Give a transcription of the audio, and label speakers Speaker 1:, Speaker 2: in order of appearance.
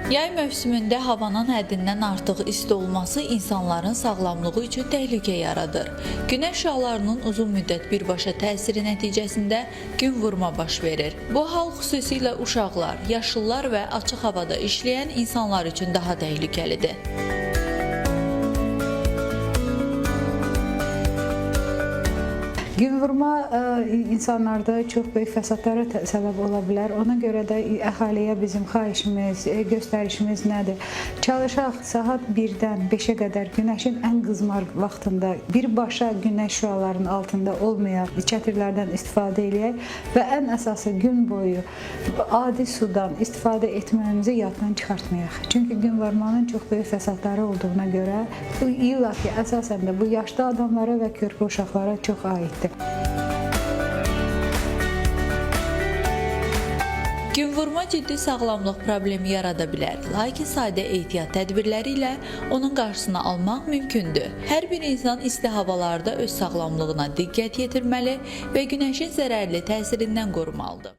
Speaker 1: Yay mövsümündə havanın həddindən artıq isti olması insanların sağlamlığı üçün təhlükə yaradır. Günəş şüalarının uzun müddət birbaşa təsiri nəticəsində gün vurma baş verir. Bu hal xüsusilə uşaqlar, yaşlılar və açıq havada işləyən insanlar üçün daha təhlükəlidir.
Speaker 2: Gün vurma insanlarda çox böyük fəsadlara səbəb ola bilər. Ona görə də əhaliyə bizim xahişimiz, göstərişimiz nədir? Çalışaq saat 1-dən 5-ə qədər günəşin ən qızmar vaxtında birbaşa günəş şüalarının altında olmayaq, çətirlərdən istifadə edək və ən əsası gün boyu adi sudan istifadə etməyimizi yaddan çıxartmayaq. Çünki gün vurmanın çox böyük fəsadları olduğuna görə illa ki, əsasən də bu yaşlı adamlara və körpə uşaqlara çox aiddir.
Speaker 1: Günvurma ciddi sağlamlıq problemi yarada bilər, lakin sadə ehtiyat tədbirləri ilə onun qarşısını almaq mümkündür. Hər bir insan isti havalarda öz sağlamlığına diqqət yetirməli və günəşin zərərli təsirindən qorumalıdır.